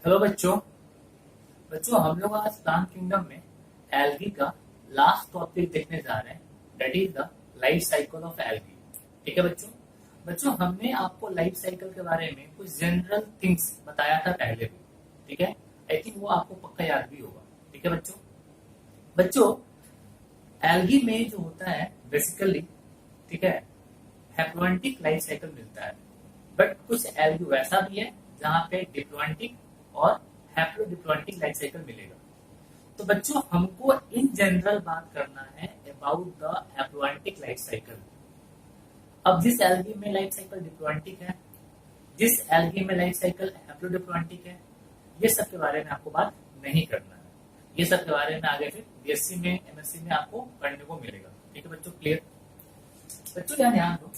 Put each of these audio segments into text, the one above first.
Hello बच्चों। हम लोग आज प्लांट किंगडम में एल्गी का लास्ट टॉपिक देखने जा रहे हैं, that is the life cycle of algae. ठीक है बच्चों। हमने आपको लाइफ साइकिल के बारे में कुछ जनरल थिंग्स बताया था पहले भी। ठीक है, आई थिंक वो आपको पक्का याद भी होगा। ठीक है बच्चों। बच्चों, एल्गी में जो होता है बेसिकली, ठीक है, हैप्लॉन्टिक लाइफ साइकिल मिलता है। बट कुछ एल्गी वैसा भी है जहाँ पे डिप्लॉन्टिक और हैप्लोडिप्लॉन्टिक लाइफ साइकिल मिलेगा। तो बच्चों, हमको इन जनरल बात करना है about the haplontic life cycle. अब जिस एल्गी में लाइफ साइकिल डिप्लॉन्टिक है, जिस एल्गी में लाइफ साइकिल हैप्लोडिप्लॉन्टिक है, ये सब के बारे में आपको बात नहीं करना है। ये सब के बारे में आगे फिर बीएससी में, एमएससी में आपको पढ़ने को मिलेगा। ठीक है बच्चों, क्लियर। बच्चों यहाँ ध्यान दो,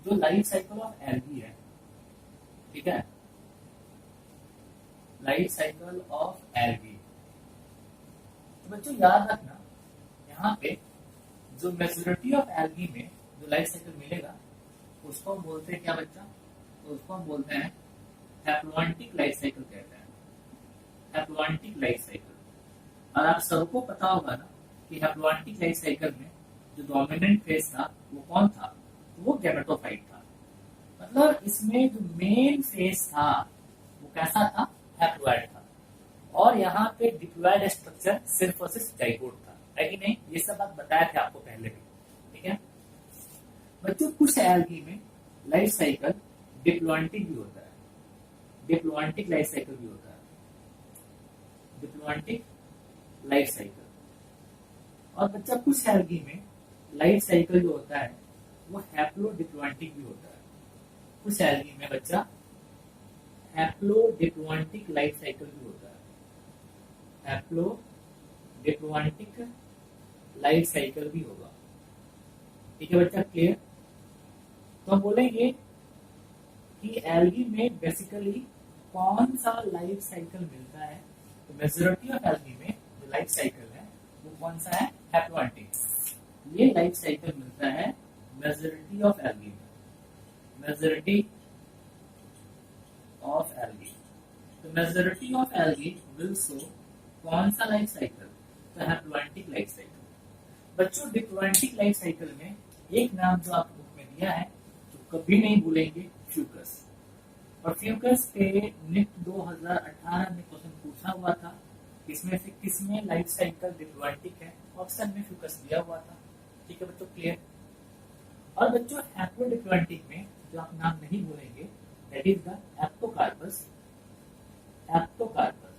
जो लाइफ साइकिल ऑफ एल्गी है, ठीक है, लाइफ साइकिल ऑफ एल्गी, तो बच्चों याद रखना, यहाँ पे जो मेजोरिटी ऑफ एल्गी में जो लाइफ साइकिल मिलेगा उसको हम बोलते हैं क्या बच्चा? तो उसको हम बोलते हैं हैप्लॉन्टिक लाइफ साइकिल कहते हैं, हैप्लॉन्टिक लाइफ साइकिल। और आप सबको पता होगा ना कि हैप्लॉन्टिक लाइफ साइकिल में जो डोमिनेंट फेज था वो कौन था? तो वो गैमेटोफाइट था। मतलब इसमें जो मेन फेज था वो कैसा था? हैप्लॉइड था। और यहाँ पे डिप्लॉइड स्ट्रक्चर सिर्फ और सिर्फ जाइगोट था, है कि नहीं? ये सब बात बताया था आपको पहले भी। ठीक है बच्चों, कुछ एल्गी में लाइफ साइकिल डिप्लॉन्टिक भी होता है, डिप्लॉन्टिक लाइफ साइकिल भी होता है, डिप्लॉन्टिक लाइफ साइकिल। और बच्चा कुछ एल्गी में लाइफ साइकिल जो होता है वो हैप्लोडिप्लॉन्टिक भी होता है। कुछ एल्गी में बच्चा हैप्लोडिप्लॉन्टिक लाइफ साइकिल भी होता है, हैप्लोडिप्लॉन्टिक लाइफ साइकिल भी होगा। ठीक है बच्चा, क्लियर। तो हम बोलेंगे कि एल्गी में बेसिकली कौन सा लाइफ साइकिल मिलता है? तो मेजॉरिटी ऑफ एल्गी में जो लाइफ साइकिल है वो कौन सा है? हैप्लॉन्टिक। ये लाइफ साइकिल मिलता है मेजॉरिटी ऑफ एल्गी में, मेजॉरिटी ऑफ एल्गी। तो majority of algae will show कौन सा लाइफ साइकिल? तो हैप्लॉन्टिक लाइफ साइकिल। बच्चों, डिप्लॉन्टिक लाइफ साइकिल में एक नाम जो आपको बुक में दिया है तो कभी नहीं भूलेंगे, फ्यूकस। और फ्यूकस पे निट 2018 में क्वेश्चन पूछा हुआ था, इसमें से किसमें लाइफ साइकिल डिप्लॉन्टिक है? ऑप्शन में फ्यूकस दिया हुआ था। ठीक है बच्चों, क्लियर। और बच्चों, हैप्लोडिप्लॉन्टिक में जो आप नाम नहीं भूलेंगे दैट इज द एप्टोकार्पस, एप्टोकार्पस।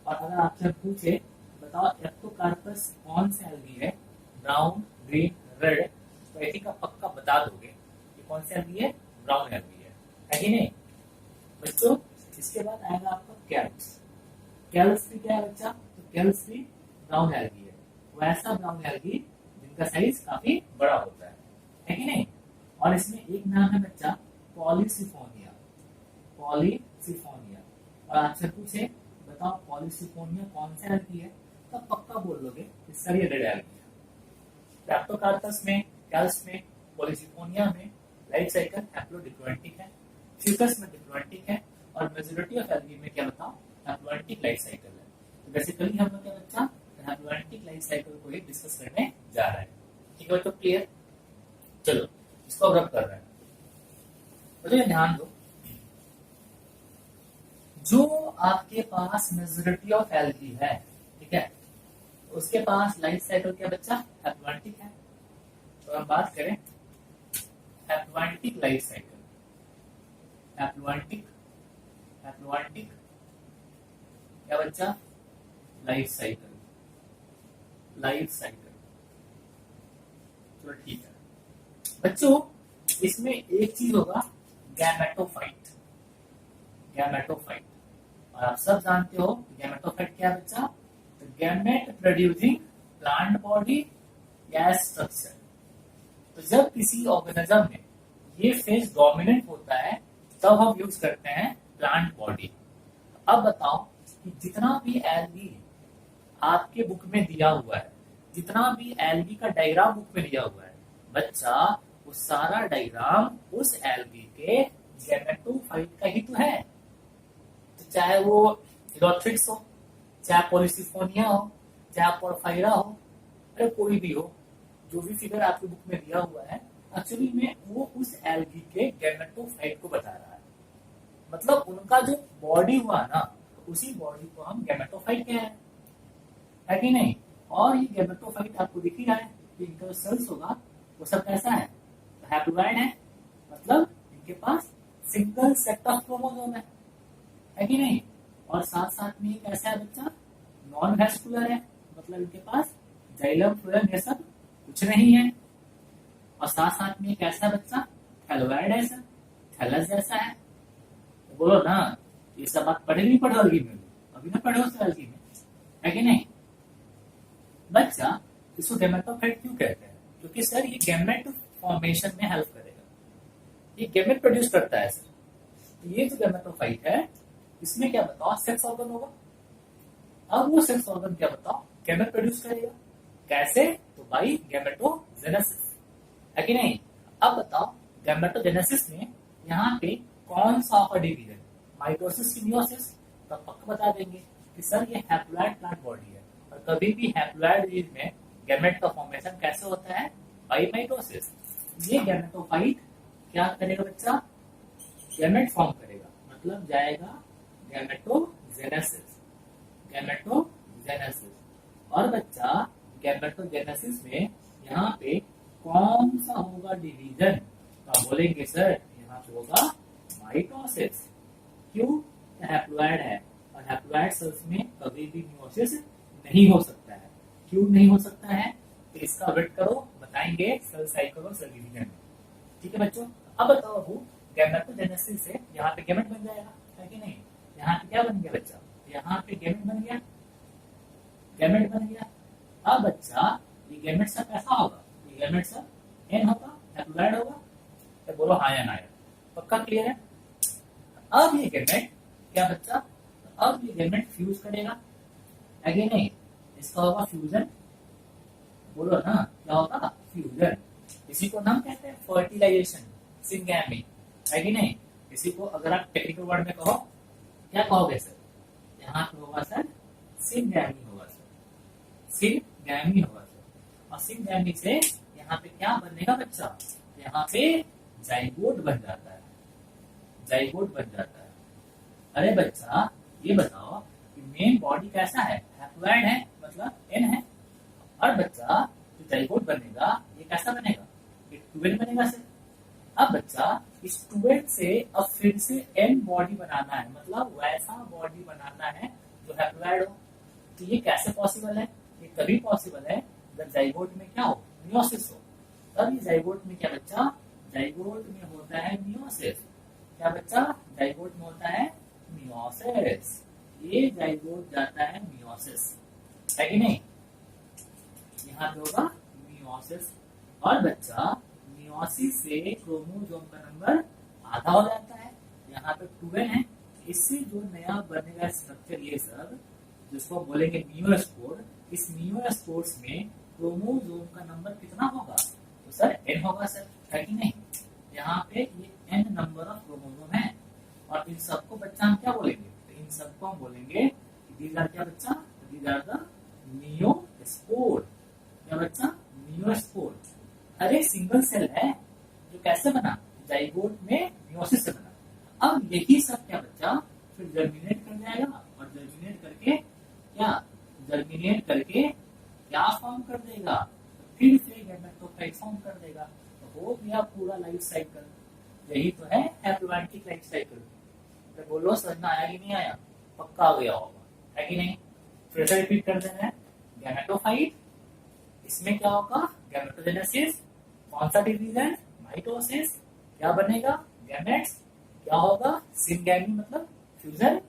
और अगर आपसे पूछे बताओ एप्टोकार्पस कौन सा एल्गी है, ब्राउन, ग्रीन, रेड, तो आई थिंक आप पक्का बता दोगे कि कौन सा एल्गी है? ब्राउन एल्गी है कि नहीं बच्चों? इसके बाद आएगा आपका कैल्स। कैल्स भी क्या है बच्चा? तो कैल्स भी ब्राउन एल्गी है, वैसा ब्राउन एल्गी जिनका साइज काफी बड़ा होता है कि नहीं? और इसमें एक नाम है बच्चा पॉलीसिफोनिया, पॉलीसिफोनिया। और आपसे पूछे बताओ पॉलीसिफोनिया कौन सा एल्गी है, तो पक्का बोल लोगे कि सर ये रेड एल्गी है। एप्टोकार्पस में, कैल्स में, पॉलीसिफोनिया में लाइफ साइकिल हैप्लोडिप्लॉन्टिक है, फ्यूकस में डिप्लॉन्टिक है, और मेजॉरिटी ऑफ एल्गी में क्या बताओ? हैप्लॉन्टिक लाइफ साइकिल है। तो बेसिकली हम लोग क्या बच्चा हैप्लॉन्टिक लाइफ साइकिल को ही डिस्कस करने जा रहे हैं। ठीक है बच्चों, क्लियर। चलो इसको अब रब कर रहे हैं। तो ध्यान दो, जो आपके पास मेजॉरिटी ऑफ एल्गी है, ठीक है, उसके पास लाइफ साइकिल क्या बच्चा? हैप्लॉन्टिक है। तो हम बात करें haplontic life cycle, haplontic, haplontic क्या बच्चा? Life cycle, life cycle. चलो ठीक है बच्चों, इसमें एक चीज होगा गैमेटोफाइट, गैमेटोफाइट। और आप सब जानते हो गैमेटोफाइट क्या बच्चा? तो गैमेट प्रोड्यूसिंग प्लांट बॉडी या स्ट्रक्चर। तो जब किसी ऑर्गेनिज्म में ये फेज डोमिनेंट होता है तब हम यूज करते हैं प्लांट बॉडी। अब बताओ कि जितना भी एल्गी आपके बुक में दिया हुआ है, जितना भी एल्गी का डायग्राम बुक में दिया हुआ है बच्चा, वो सारा डायग्राम उस एल्गी के गैमेटोफाइट का ही तो है। तो चाहे वो इलोथ्रिक्स हो, चाहे पॉलीसिफोनिया हो, चाहे पोरफायरा हो, अरे कोई भी हो, जो भी फिगर आपकी बुक में दिया हुआ है एक्चुअली में वो उस एल्गी के गैमेटोफाइट को बता रहा है। मतलब उनका जो बॉडी हुआ ना, उसी बॉडी को हम गैमेटोफाइट कह रहे हैं, है कि नहीं। और ये गैमेटोफाइट आपको दिख ही रहा है कि इनका जो सेल्स होगा वो सब कैसा है, हैप्लॉइड है, मतलब इनके पास सिंगल सेट ऑफ क्रोमोसोम है कि नहीं। और साथ साथ में कैसा है बच्चा, नॉन वेस्कुलर है, मतलब इनके पास जाइलम फ्लोएम ये सब कुछ नहीं है। और साथ साथ में कैसा है बच्चा, थैलोइड है सर, थैलस जैसा है। तो बोलो ना, ये सब बात पढ़े नहीं पढ़ोगी में, अभी ना पढ़ो एल्गी में, है कि नहीं बच्चा। इसको गैमेटोफाइट क्यों कहते हैं, क्योंकि सर ये गैमेट फॉर्मेशन में हेल्प करेगा, ये गैमेट प्रोड्यूस करता है सर। तो ये जो गैमेटोफाइट है इसमें क्या बताओ, सेक्स ऑर्गन होगा। अब वो सेक्स ऑर्गन क्या बताओ, गैमेट प्रोड्यूस करेगा। कैसे, तो बाई गैमेटोजेनेसिस, है कि नहीं। अब बताओ गैमेटोजेनेसिस में यहाँ पे कौन सा ऑफ डिवीजन, माइटोसिस की मियोसिस, तो पक्का बता देंगे कि सर ये हैप्लॉइड प्लांट बॉडी है। और कभी भी हैप्लॉइड जीव में गैमेट का फॉर्मेशन कैसे होता है, बाई माइटोसिस। ये गैमेटोफाइट क्या करेगा बच्चा, गैमेट फॉर्म करेगा, मतलब जाएगा गैमेटोजेनेसिस, गैमेटोजेनेसिस। और बच्चा गैमेटोजेनेसिस में यहाँ पे कौन सा होगा डिवीजन, तो बोलेंगे सर यहाँ पे होगा माइटोसिस। क्यों, हैप्लॉइड है और हैप्लॉइड सेल्स में कभी भी मियोसिस नहीं हो सकता है। क्यों नहीं हो सकता है, तो इसका वेट करो, बताएंगे सेल साइकिल और सेल डिवीजन में। ठीक है बच्चों। अब बताओ वो गैमेटोजेनेसिस से यहाँ पे गैमेट बन जाएगा, है कि नहीं। यहाँ पे क्या बन गया बच्चा, यहाँ पे गैमेट बन गया, गैमेट बन गया। अब बच्चा ये गैमेट सब कैसा होगा, ये गैमेट सब एन होगा, हैप्लॉइड होगा, तो बोलो हाँ या ना, पक्का क्लियर है। अब ये गैमेट क्या बच्चा, अब ये गैमेट फ्यूज करेगा, है कि नहीं, इसका होगा फ्यूजन। बोलो ना क्या होगा, फ्यूजन। इसी को हम कहते हैं फर्टिलाइजेशन, सिंगैमी, है कि नहीं। इसी को अगर आप टेक्निकल वर्ड में कहो क्या कहोगे सर, यहाँ पे होगा सर सिंगैमी होगा सर, सिंगैमी होगा सर। और सिंगैमी से यहाँ पे क्या बनेगा बच्चा, यहाँ पे जाइगोट बन जाता है, जाइगोट बन जाता है। अरे बच्चा ये बताओ कि मेन बॉडी कैसा है, हैप्लॉइड है, मतलब एन है। और बच्चा जो जाइगोट बनेगा ये कैसा बनेगा, ये ट्वेल्व बनेगा सर। अब बच्चा इस ट्वेल्व से अब फिर से एन बॉडी बनाना है, मतलब वैसा बॉडी बनाना है जो हैप्लॉइड हो। तो ये कैसे पॉसिबल है, ये तभी पॉसिबल है जब जाइगोट में क्या हो, मियोसिस हो। तब ये जाइगोट में क्या बच्चा, जाइगोट में होता है मियोसिस। क्या बच्चा, जाइगोट में होता है मियोसिस। ये जाइगोट जाता है मियोसिस, है कि नहीं। यहाँ पे होगा मियोसिस। और बच्चा मियोसिस से क्रोमोसोम का नंबर आधा हो जाता है, यहाँ पे 12 है। इससे जो नया बनेगा स्ट्रक्चर ये सब, जिसको बोलेंगे मियोस्पोर, इस मियोस्पोर्स में क्रोमोसोम का नंबर कितना होगा, तो सर n होगा सर, है कि नहीं। यहाँ पे ये n नंबर ऑफ क्रोमोसोम है। और इन सबको बच्चा हम क्या बोलेंगे, तो इन सबको हम बोलेंगे दीज आर क्या बच्चा, दीज आर द मियोस्पोर। क्या बच्चा, मियोस्पोर। अरे सिंगल सेल है जो कैसे बना, जाइगोट में मियोसिस से बना। अब यही सब क्या बच्चा फिर जर्मिनेट कर जाएगा, और जर्मिनेट करके क्या, जर्मिनेट करके क्या फॉर्म कर देगा, तो फिर से गैमेटोफाइट फॉर्म कर देगा। तो हो गया पूरा लाइफ साइकिल। यही तो है हैप्लॉइड लाइफ साइकिल। तो बोलो समझ में आया कि नहीं आया, पक्का हो गया होगा, है कि नहीं। फिर से रिपीट कर देना है, गैमेटोफाइट, इसमें क्या होगा, गैमेटोजेनेसिस, कौन सा डिवीजन, माइटोसिस, क्या बनेगा, गैमेट्स, क्या होगा, सिंगैमी मतलब फ्यूजन,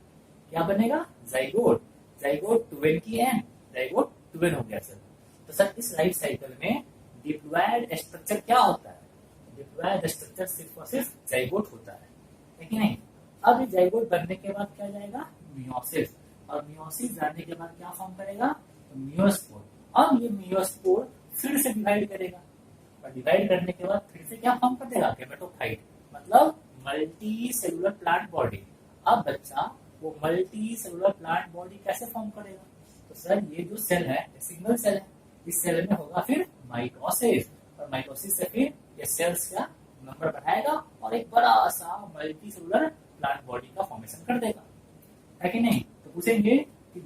क्या बनेगा, जाइगोट, जाइगोट 12 की है, जाइगोट 12 हो गया सर। तो सर इस लाइफ साइकिल में डिप्लॉयड स्ट्रक्चर क्या होता है, डिप्लॉयड स्ट्रक्चर सिर्फ और सिर्फ जाइगोट होता है कि नहीं। अब ये जाइगोट बनने के बाद क्या जाएगा, मियोसिस, और मियोसिस जाने के बाद क्या फॉर्म करेगा, तो मियोस्पोर। अब ये मियोस्पोर फिर से डिवाइड करेगा, और डिवाइड करने के बाद फिर से क्या फॉर्म कर देगा, गैमेटोफाइट, मतलब मल्टी सेलुलर प्लांट बॉडी। अब बच्चा वो मल्टी सेलुलर प्लांट बॉडी कैसे फॉर्म करेगा? तो सर ये जो सेल है सिंगल सेल है, इस सेल में होगा फिर माइटोसिस, और माइटोसिस से फिर ये सेल्स का नंबर बढ़ाएगा और एक बड़ा सा मल्टी सेलुलर प्लांट बॉडी का फॉर्मेशन कर देगा, है कि नहीं? तो पूछेंगे कि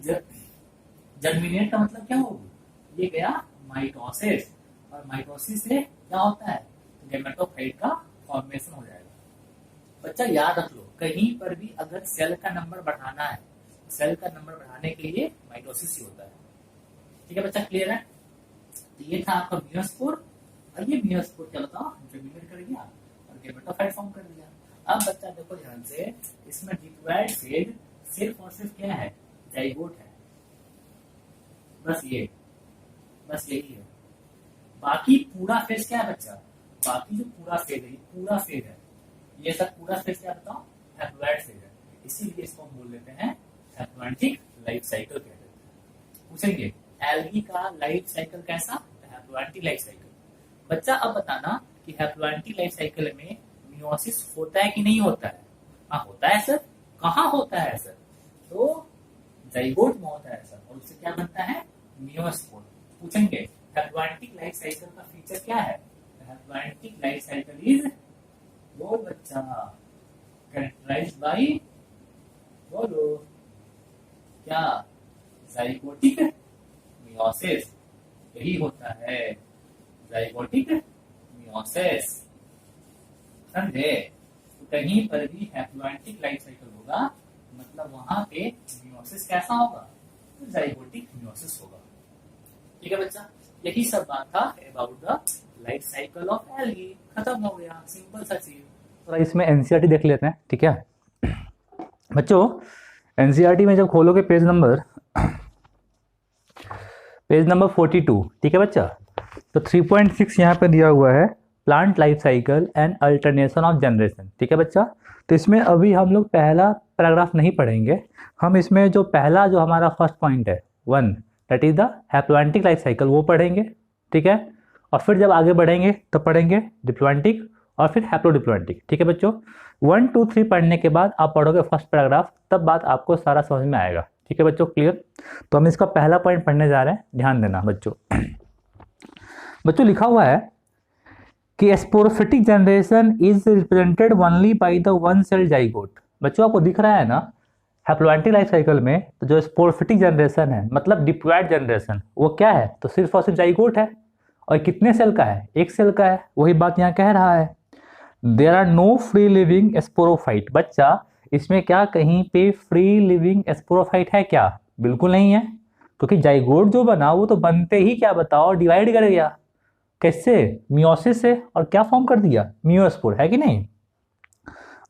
जर्मिनेट का मतलब क्या होगा? ये गया माइटोसिस, और माइटोसिस से क्या होता है? तो गेमेटोफाइट का फॉर्मेशन हो जाएगा। बच्चा याद रख लो, कहीं पर भी अगर सेल का नंबर बढ़ाना है, सेल का नंबर बढ़ाने के लिए माइटोसिस ही होता है। ठीक है बच्चा, क्लियर है? तो ये था आपका मियोस्पोर, और ये मियोस्पोर क्या बताओ, जर्मिनेट कर गया और गेमेटोफाइट फॉर्म कर दिया। अब बच्चा देखो ध्यान से, इसमें डिप्लॉयड फेज सिर्फ और सिर्फ क्या है? जाइगोट है, बस यही है। बाकी पूरा फेज क्या है बच्चा? बाकी जो पूरा फेज है, ये पूरा फेज है, ये सब पूरा फेज क्या बताओ? हैप्लॉयड फेज है। इसीलिए इसको हम बोल लेते हैं हैप्लॉयडिक लाइफ साइकिल कहते हैं। पूछेंगे एल्गी का लाइफ साइकिल कैसा? हैप्लॉयडिक लाइफ साइकिल। बच्चा अब बताना कि हैप्लॉयडिक लाइफ साइकिल में मियोसिस होता है कि नहीं होता है? हाँ होता है सर। कहाँ होता है सर? तो जाइगोट में होता है सर, और उससे क्या बनता है? मियोस्पोर। पूछेंगे हैप्लॉयडिक लाइफ साइकिल का फीचर क्या है? हैप्लॉयडिक लाइफ साइकिल इज, वो बच्चा, कैरेक्टराइज्ड बाय, बोलो क्या? Zygotic meiosis. यही होता है जाइगोटिक मियोसिस, समझे? तो कहीं पर भी हैप्लॉयडिक लाइफ साइकिल होगा मतलब वहां पे मियोसिस कैसा होगा? तो जाइगोटिक मियोसिस होगा। ठीक है बच्चा, यही सब बात था about the life cycle of algae. खत्म हो गया, सिंपल सा चीज। तो इसमें एनसीईआरटी देख लेते हैं, ठीक है बच्चों? एनसीईआरटी में जब खोलोगे पेज नंबर 42, ठीक है बच्चा? तो 3.6 यहाँ पे दिया हुआ है, plant life cycle and alternation of generation. ठीक है बच्चा? तो इसमें अभी हम लोग पहला पैराग्राफ नहीं पढ़ेंगे, हम इसमें जो पहला जो हमारा फर्स्ट पॉइंट है 1, that is the haploidic life cycle, वो पढ़ेंगे, ठीक है? और फिर जब आगे बढ़ेंगे तो पढ़ेंगे डिप्लॉयडिक और फिर हैप्लोडिप्लॉयडिक। ठीक है बच्चों? 1, 2, 3 पढ़ने के बाद आप पढ़ोगे फर्स्ट पैराग्राफ, तब बात आपको सारा समझ में आएगा। ठीक है बच्चों, क्लियर? तो हम इसका पहला पॉइंट पढ़ने जा रहे हैं, ध्यान देना बच्चों। बच्चों लिखा हुआ है कि sporophytic generation is represented only by the one cell zygote. बच्चों आपको दिख रहा है ना, हैप्लॉयडिक लाइफ साइकिल में तो जो स्पोरोफिटिक जनरेशन है मतलब डिप्लॉयड जनरेशन, वो क्या है? तो सिर्फ और सिर्फ जाइगोट है। और कितने सेल का है? एक सेल का है। वही बात यहाँ कह रहा है, there are no free living sporophyte. बच्चा इसमें क्या कहीं पे फ्री लिविंग स्पोरोफाइट है क्या? बिल्कुल नहीं है, क्योंकि जाइगोट जो बना वो तो बनते ही क्या बताओ, डिवाइड कर गया। कैसे? मियोसिस से, और क्या फॉर्म कर दिया? मियोस्पोर, है कि नहीं?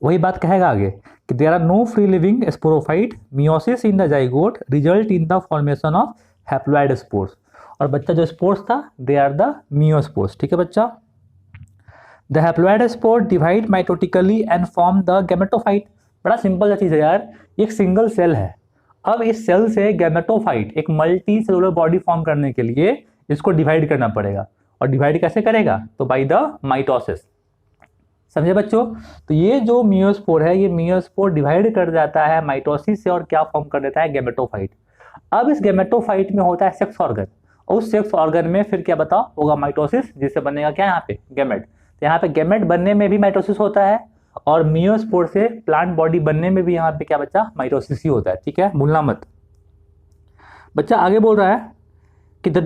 वही बात कहेगा आगे कि there are no free living sporophyte, meiosis in the zygote result in the formation of haploid spores. और बच्चा जो स्पोर्स था दे आर द मियोस्पोर्स। ठीक है बच्चा? The haploid spore divide mitotically and form the gametophyte. बड़ा simple सा चीज है यार, एक सिंगल सेल है, अब इस सेल से गैमेटोफाइट एक मल्टी सेलुलर बॉडी फॉर्म करने के लिए इसको डिवाइड करना पड़ेगा। और डिवाइड कैसे करेगा? तो बाय द माइटोसिस। समझे बच्चों? तो ये जो मियोस्पोर है, ये मियोस्पोर डिवाइड कर जाता है माइटोसिस से और क्या फॉर्म कर देता है? गैमेटोफाइट। अब इस गैमेटोफाइट में होता है सेक्स ऑर्गन, और उस सेक्स ऑर्गन में फिर क्या बताओ होगा? माइटोसिस, जिससे बनेगा क्या यहाँ पे? गैमेट। तो यहाँ पे गैमेट बनने में भी माइटोसिस होता है, और मियोस्पोर से प्लांट बॉडी बनने में भी यहाँ पे क्या बच्चा? माइटोसिस ही होता है। ठीक है, भूलना मत। बच्चा आगे बोल रहा है कि the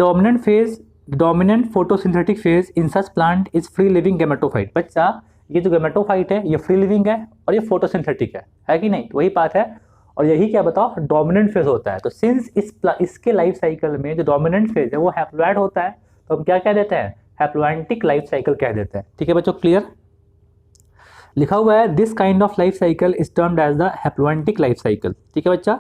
dominant photosynthetic phase in such plant is free living gametophyte. बच्चा ये जो गैमेटोफाइट है ये फ्री लिविंग है और ये फोटोसिंथेटिक है कि नहीं? तो वही बात है, और यही क्या बताओ? डोमिनेंट फेज होता है। तो सिंस इसके लाइफ साइकिल में जो डोमिनेंट फेज है वो हैप्लॉयड होता है, तो हम क्या कह देते हैं? हैप्लॉयडिक लाइफ साइकिल कह देते हैं। ठीक है बच्चों, क्लियर? लिखा हुआ है this kind of life cycle is termed as the haploidic life cycle. ठीक है बच्चा?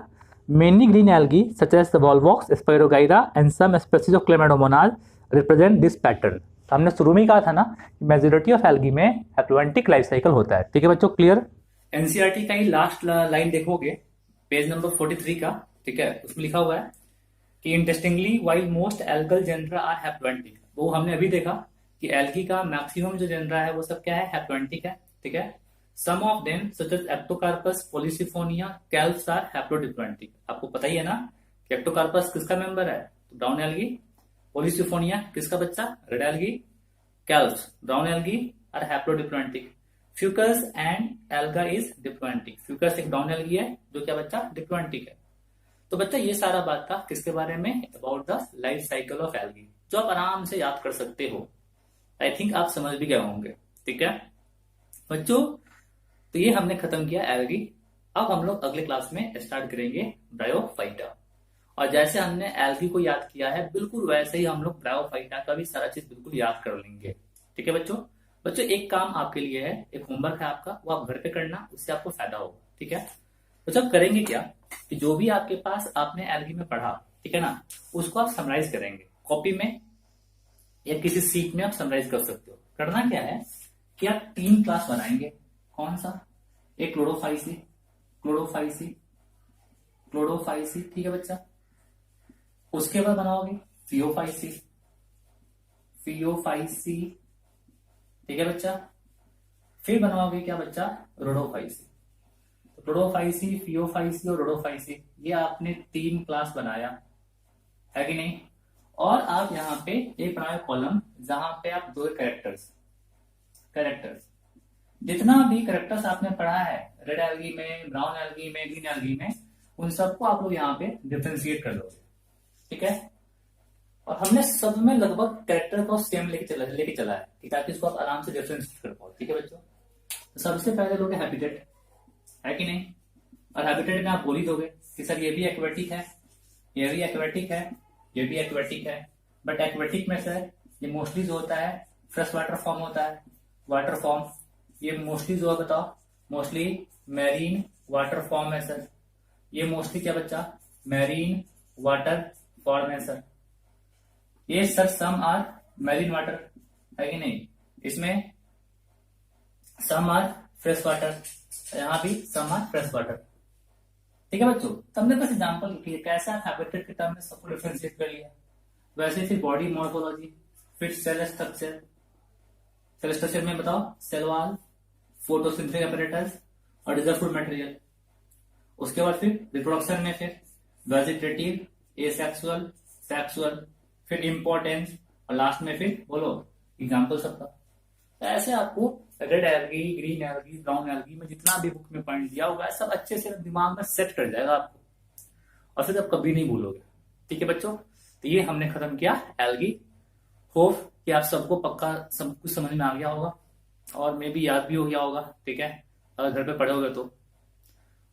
Many green algae such as the volvox, spirogyra and some species of chlamydomonas represent this pattern. तो हमने शुरू में ही कहा था ना, मेजॉरिटी ऑफ एल्गी में हैप्लॉयडिक लाइफ साइकिल होता है। ठीक है बच्चों, क्लियर? एनसीईआरटी का ही लास्ट लाइन देखोगे, पेज नंबर 43 का, ठीक है, उसमें लिखा हुआ है कि interestingly while most algal genera are haploidic. वो हमने अभी देखा कि एल्गी का मैक्सिमम जो जेनरा है वो सब क्या है? हैप्लॉयडिक है। ठीक है, some of them such as ectocarpus, polysiphonia, kelps are haplodiplontic. आपको पता ही है ना कि एक्टोकार्पस किसका मेंबर है, तो ब्राउन एल्गी। पॉलीसिफोनिया किसका बच्चा, red algae. Kelps brown algae are haplodiplontic. Fucus and alga is diplontic. Fucus एक ब्राउन एल्गी है जो क्या बच्चा, डिप्लॉइंटिक है। तो बच्चा ये सारा बात था किसके बारे में, about the life cycle of algae, जो आप आराम से याद कर सकते हो। आई थिंक आप समझ भी गए होंगे। ठीक है बच्चों, तो ये हमने खत्म किया एल्गी। अब हम लोग अगले क्लास में स्टार्ट करेंगे ब्रायोफाइटा। और जैसे हमने एल्गी को याद किया है बिल्कुल वैसे ही हम लोग ब्रायोफाइटा का भी सारा चीज बिल्कुल याद कर लेंगे। ठीक है बच्चों। बच्चों एक काम आपके लिए है, एक होमवर्क है आपका, वो आप घर पे करना, उससे आपको फायदा होगा। ठीक है तो जब करेंगे क्या कि जो भी आपके पास आपने एल्गी में पढ़ा, ठीक है ना, उसको आप समराइज करेंगे कॉपी में या किसी सीट में आप समराइज कर सकते हो। करना क्या है कि आप 3 क्लास बनाएंगे। कौन सा, एक क्लोरोफाइसी, क्लोरोफाइसी, क्लोरोफाइसी, ठीक है बच्चा। उसके बाद बनाओगे फियोफाइसी, फियोफाइसी, ठीक है बच्चा। फिर बनाओगे क्या बच्चा, रोडोफाइसी। तो रोडोफाइसी, फियोफाइसी और रोडोफाइसी, ये आपने 3 क्लास बनाया है कि नहीं। और आप यहाँ पे एक बनाए कॉलम जहां पे आप 2 कैरेक्टर्स जितना भी कैरेक्टर्स आपने पढ़ा है रेड एल्गी में, ब्राउन एल्गी में, ग्रीन एल्गी में, उन सबको आप लोग यहाँ पे डिफ्रेंशिएट कर लोगे। ठीक है और हमने सब में लगभग कैरेक्टर को सेम लेके चला है कि ताकि इसको आप आराम से डिफ्रेंशिएट कर पाओ। ठीक है बच्चों। तो सबसे पहले लोगे हैबिटेट, है कि नहीं। और हैबिटेट में आप बोल ही दोगे कि सर ये भी एक्वेटिक है, ये भी एक्वेटिक है, ये भी एक्वेटिक है। बट एक्वेटिक में सर ये मोस्टली जो होता है फ्रेश वाटर फॉर्म होता है, वाटर फॉर्म। ये मोस्टली जो है बताओ, मोस्टली मैरीन वाटर फॉर्म है सर। ये मोस्टली क्या बच्चा, मैरीन वाटर फॉर्म है सर। ये sir some are marine water, है कि नहीं। इसमें सम आर फ्रेश वाटर, यहाँ भी सम आर फ्रेश वाटर। ठीक है बच्चों। तुमने बस एग्जांपल लिखी है कैसे आप हैबिटेट के टर्म में सबको डिफरेंशिएट कर लिया। वैसे फिर बॉडी मॉर्फोलॉजी, फिर सेल स्ट्रक्चर। सेल स्ट्रक्चर में बताओ सेल वॉल, फोटोसिंथेटिक apparatus और रिजर्व मटेरियल। उसके बाद फिर रिप्रोडक्शन में फिर वेजिटेटिव, एसेक्सुअल, सेक्सुअल, फिर इंपॉर्टेंस और लास्ट में फिर बोलो एग्जाम्पल सबका। तो ऐसे आपको red algae, green algae, brown algae में जितना भी बुक में पॉइंट दिया होगा सब अच्छे से दिमाग में सेट कर जाएगा आपको और फिर आप कभी नहीं भूलोगे। ठीक है बच्चों। तो ये हमने खत्म किया एल्गी। होप कि आप सबको पक्का सब कुछ समझ में आ गया होगा और मे भी याद भी हो गया होगा। ठीक है अगर घर पे पढ़े होगे तो।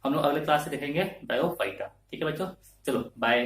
हम लोग अगले क्लास से देखेंगे ब्रायोफाइटा। ठीक है बच्चों, चलो बाय।